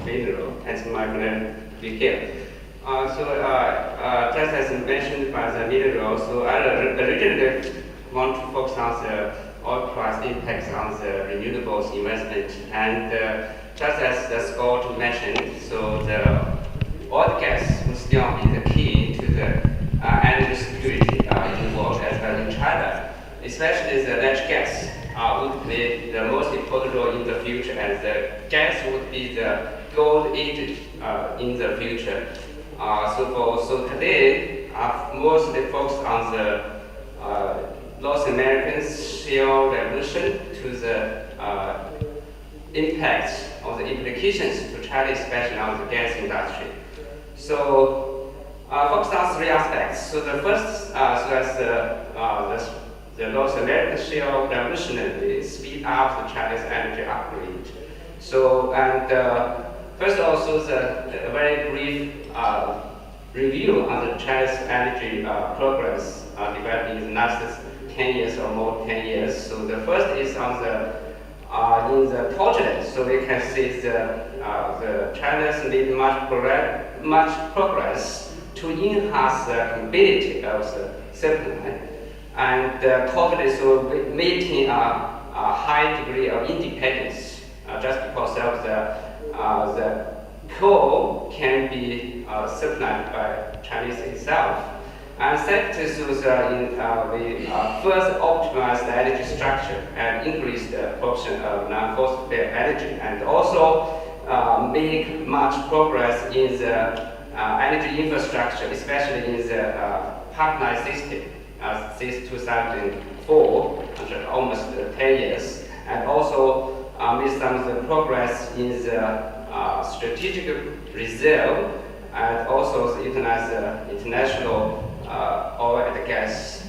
Pedro, and my friend Yücel. Just as mentioned by the Pedro, so I originally want to focus on the oil price impacts on the renewables investment. And just as the Scott mentioned, so the oil gas will still be the key to the energy security in the world as well in China, especially the natural gas. Would play the most important role in the future, and the gas would be the gold age in the future. So today, I've mostly focused on the North American shale revolution to the impacts of the implications to China, especially on the gas industry. So focused on three aspects. So the first, the North American shale revolutionary speed up the Chinese energy upgrade. So, and first also the very brief review on the Chinese energy progress developed in the last 10 years or more 10 years. So the first is on the in the project. So we can see the China's made much progress much progress to enhance the capability of the supply and totally so maintain a high degree of independence just because of the coal can be supplied by Chinese itself. And second is we further optimize the energy structure and increase the proportion of non-fossil fuel energy, and also make much progress in the energy infrastructure, especially in the pipeline system since 2004, almost 10 years, and also made some of the progress in the strategic reserve, and also utilize the international oil and gas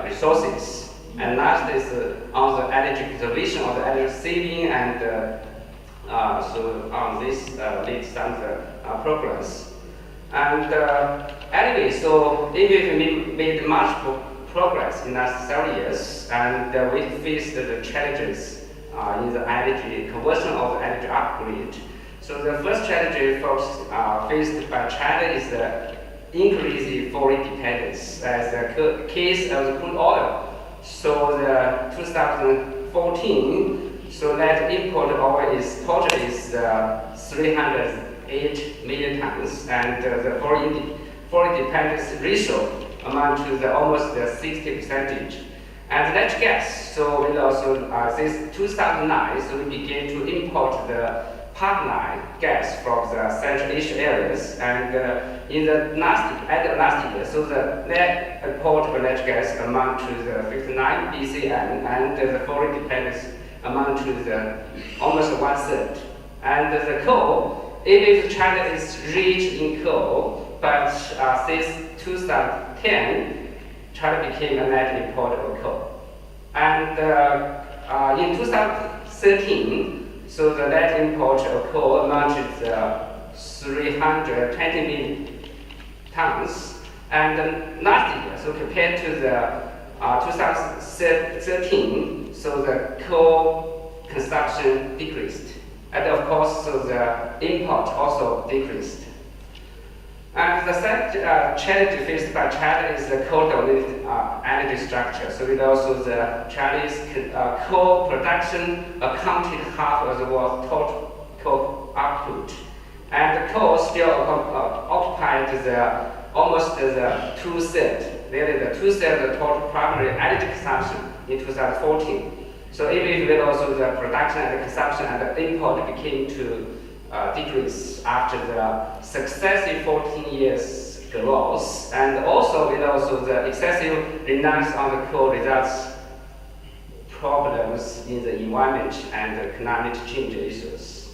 resources. And last is on the energy conservation, or the energy saving, and so on this made some progress. And anyway, so we made much progress in the last several years, and we faced the challenges in the energy conversion of the energy upgrade. So the first challenge faced by China is the increase in foreign dependence, as the case of the crude oil. So the 2014, so net import oil is totally 308 million tons, and the foreign dependence ratio amount to almost 60%. And natural gas, so we also since 2009, so we began to import the pipeline gas from the Central Asia areas, and in the end of last year, so the net import of natural gas amount to the 59 BCM, and the foreign dependence amount to almost 1/3. And the coal, even if China is rich in coal, but since 2010, China became a net importer of coal. And in 2013, so the net import of coal amounted to 320 million tons. And last year, so compared to the 2013, so the coal consumption decreased. And of course, so the import also decreased. And the second challenge faced by China is the coal-dominated energy structure. So it also the Chinese coal production accounted half of the world's total coal output. And the coal still occupied almost the 2/3, nearly the 2/3 of the total primary energy consumption in 2014. So even with also the production and the consumption and the import became to decrease after the successive 14 years growth, and also with also the excessive reliance on the coal results problems in the environment and the climate change issues.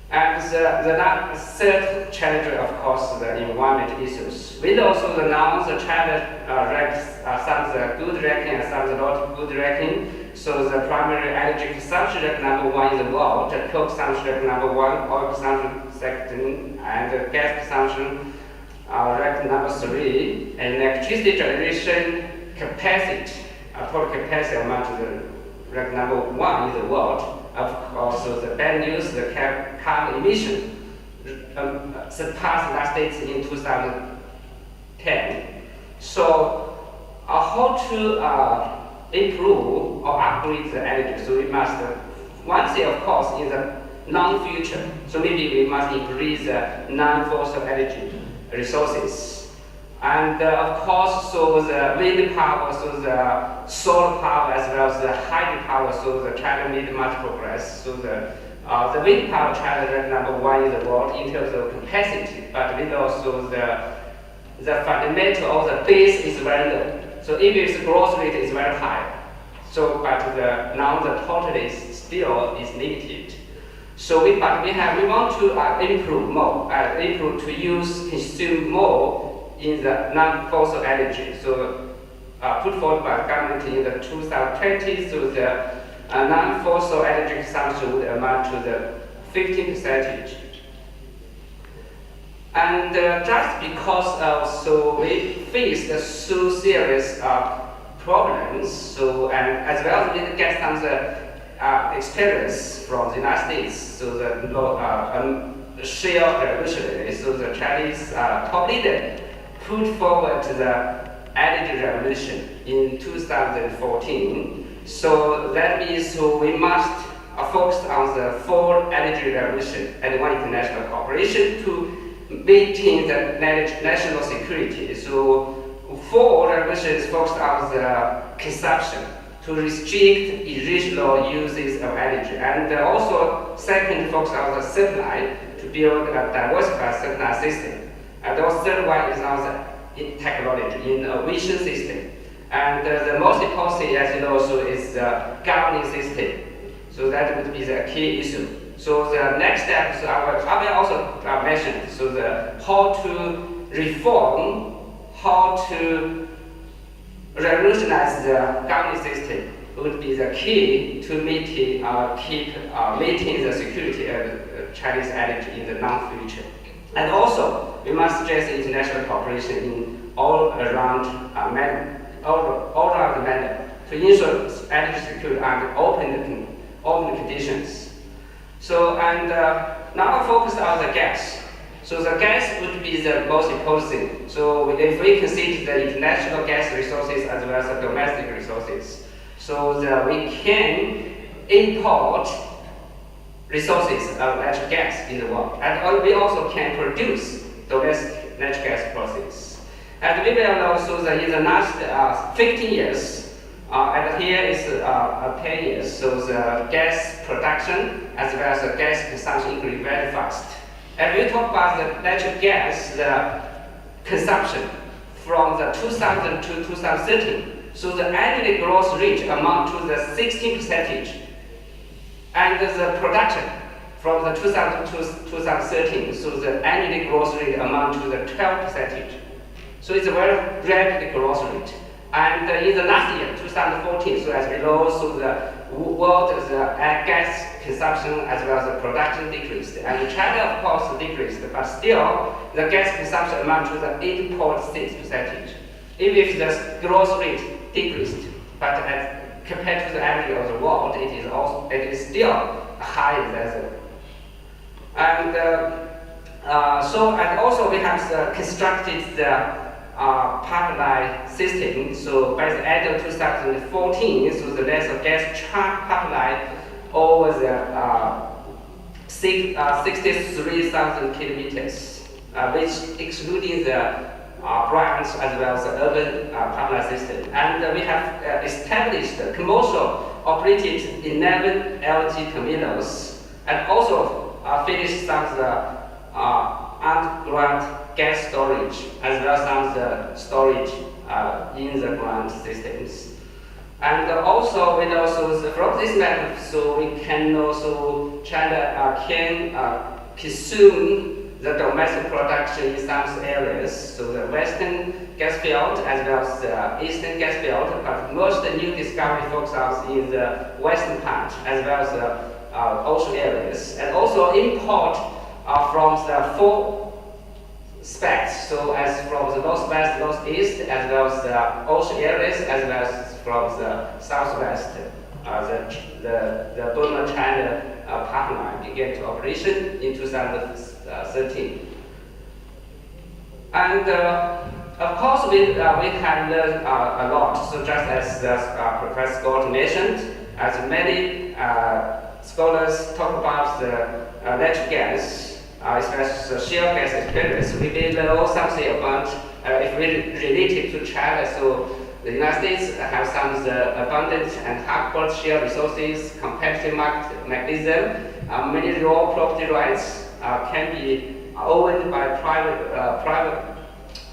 And the third challenge, of course, the environment issues. With also the now the China ranks some of the good ranking and some of the not good ranking. So the primary energy consumption ranked #1 in the world, the coal consumption ranked #1, oil consumption second, and the gas consumption ranked #3, and electricity generation capacity, total capacity amount to the ranked #1 in the world. Of course, so the bad news, the carbon emission surpassed the United States in 2010. So how to improve or upgrade the energy? So we must, one thing of course in the non-future, so maybe we must increase the non-fossil energy resources. And of course, so the wind power, so the solar power, as well as the hydropower, so the China made much progress. So the wind power China ranked #1 in the world in terms of capacity, but with also the fundamental of the base is very low. So even if the growth rate is very high, so but now the total is still is limited. So we want to improve more, consume more in the non-fossil energy. So put forward by the government in the 2020, so the non-fossil energy consumption would amount to the 15%. And just because so we faced so serious problems, so and as well as we get some experience from the United States, so the shale revolutionary. So the Chinese top leader put forward the energy revolution in 2014. So that means we must focus on the 4 energy revolution and 1 international cooperation to maintain the national security. So 4 revolutions focused on the consumption to restrict irrational uses of energy, and also second focus on the supply to build a diversified supply system. And also third one is on the technology, innovation system. And the most important thing, as you know, so is the governing system. So that would be the key issue. So the next step, so I will also mention, so how to reform, how to revolutionize the governing system would be the key to keep maintain the security of Chinese energy in the long future. And also, we must stress international cooperation in all around the manner to ensure energy security and open conditions. So, and now I focus on the gas. So the gas would be the most important thing. So if we consider the international gas resources as well as the domestic resources, so we can import resources of natural gas in the world. And we also can produce domestic natural gas processes. And we will know so that in the last 15 years, and here is 10 years, so the gas production as well as the gas consumption increased very fast. And we talk about the natural gas, the consumption from the 2000 to 2013. So the annual growth rate amount to the 16%. And the production from the 2000 to 2013, so the annual growth rate amount to the 12%. So it's a very rapid growth rate. And in the last year, 2014, so as we know, so the world gas consumption as well as the production decreased. And China, of course, decreased, but still the gas consumption amount to the 8.6%. Even if the growth rate decreased, but compared to the average of the world, it is still higher than the. And and also we have constructed the pipeline system. So by the end of 2014, so the natural gas pipeline over the 63,000 kilometers, which excluding the branch as well as the urban pipeline system. And we have established commercial operated 11 LNG terminals, and also finished some of the underground gas storage as well as some of the storage in the ground systems. And also we know from this method, so we can also China can consume the domestic production in some areas. So the western gas field as well as the eastern gas field, but most new discovery focus on the western part as well as the ocean areas, and also import from the 4 specs, so as from the northwest, northeast, as well as the ocean areas, as well as from the southwest. The Burma-China pipeline began to operation in 2013. And of course, we have learned a lot. So just as Professor Scott mentioned, as many scholars talk about the natural gas, especially the shale gas experience, we may know something about if we relate it to China. So the United States have some of the abundant and hard-quality shale resources, competitive market mechanism, many raw property rights can be owned by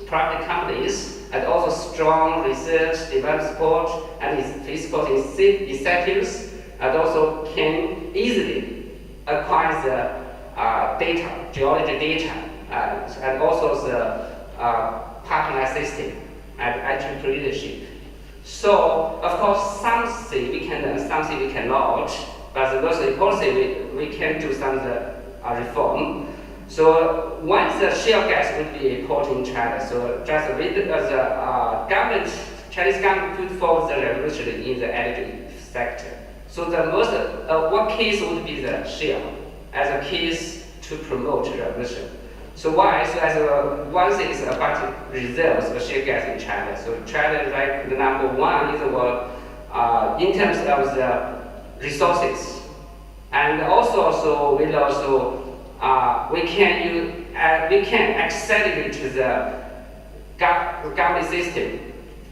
private companies, and also strong research, development support, and fiscal incentives, and also can easily acquire the data, geology data, and also the pipeline system and actual leadership. So, of course, something we can learn, something we cannot, but the most important thing we can do some reform. So, once the shale gas would be imported in China, so just with the Chinese government put forward the revolution in the energy sector. So the most, what case would be the shale as a case to promote revolution. So why? So as one thing is about reserves of shale gas in China. So China is like the number one in the world in terms of the resources, and also we can accelerate the government system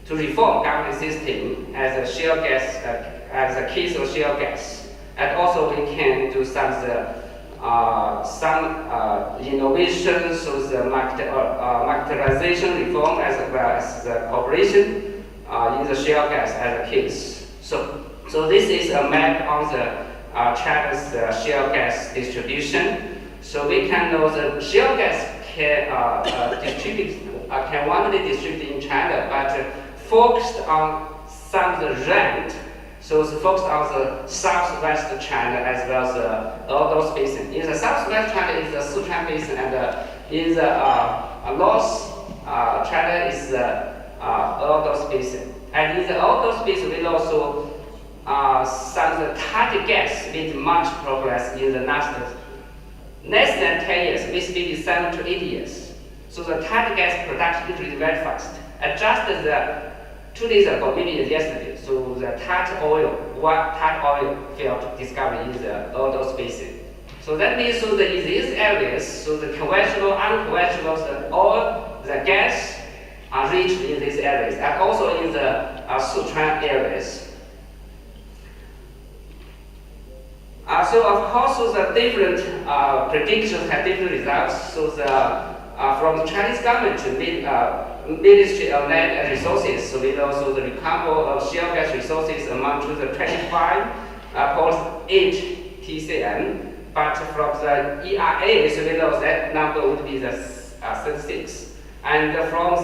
to reform government system as a shale gas as a case of shale gas, and also we can do some innovation, so the marketization reform as well as the operation in the shale gas as a case. So this is a map on the China's shale gas distribution. So we can know the shale gas can widely distribute in China, but focused on some of the rent. So it's focused on the southwest China as well as all those basins. In the southwest China is the Sichuan basin, and in the north China is all those basins. And in all those basins, we also some of the tight gas made much progress in the less than 10 years, maybe 7 to 8 years. So the tight gas production increased very fast. And just as 2 days ago, maybe yesterday, so the tight oil field discovered in all those basins. So that means so that in these areas, so the conventional, unconventional, the oil, the gas are rich in these areas, and also in the Sichuan areas. So of course, so the different predictions have different results. So from the Chinese government Ministry of Land and Resources, so we know so the recovery of shale gas resources amount to the 25.8 TCM, but from the EIA, so we know that number would be the 36. And from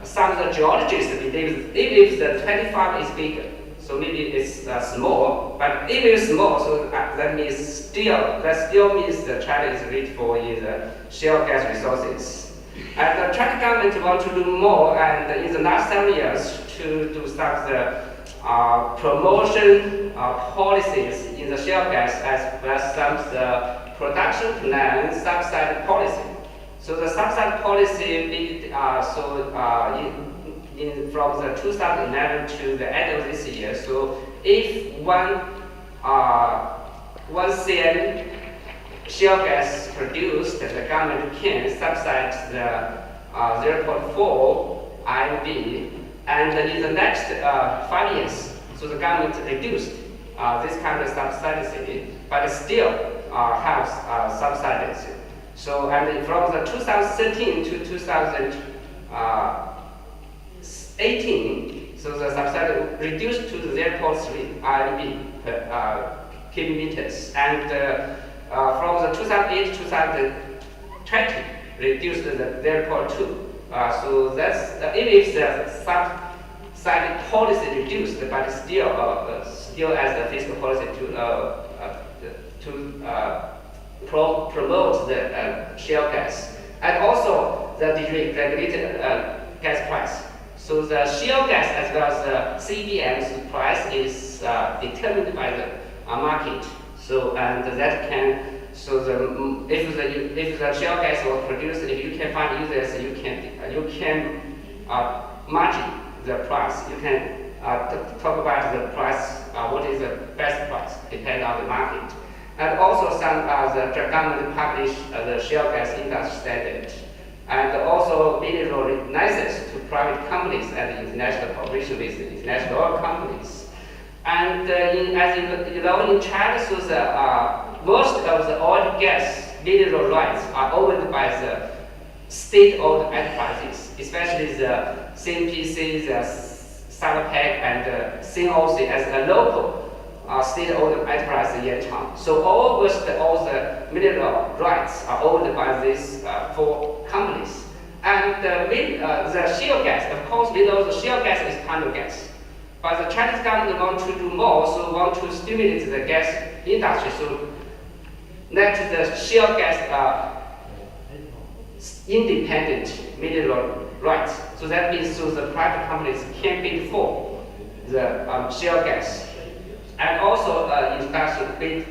some of the geologists believe if the 25 is bigger, so maybe it's small, but if it's small, so that means still means that China is rich for the shale gas resources. And the Chinese government want to do more, and in the last 7 years to do some of the promotion policies in the shale gas, as well as some of the production plan subsidy policy. So the subsidy policy from the 2011 to the end of this year. So if one cent shale gas produced, the government can subsidize the 0.4 INB, and in the next 5 years, so the government reduced this kind of subsidy, but still has subsidies. So and from the 2013 to 2018, so the subsidy reduced to the 0.3 INB per cubic meters, and from the 2008 to 2020 reduced to the 0.2. So that's if the subsidy policy reduced, but still as the fiscal policy to promote the shale gas, and also the deregulated gas price. So the shale gas as well as the CBM's price is determined by the market. So and that can if the shale gas was produced, if you can find users, you can margin the price. You can talk about the price. What is the best price? Depending on the market. And also the government publish the shale gas industry standard, and also mineral license to private companies and international cooperation with international oil companies. And as you know, in China, so most of the oil and gas mineral rights are owned by the state-owned enterprises, especially the CNPC, the Sinopec, and the CNOC as a local state-owned enterprise in Yanchang. So almost all the mineral rights are owned by these 4 companies. And the shale gas, of course, we know the shale gas is kind of gas. But the Chinese government want to do more, so want to stimulate the gas industry, so let the shale gas independent mineral rights. So that means so the private companies can bid for the shale gas, and also in fact bid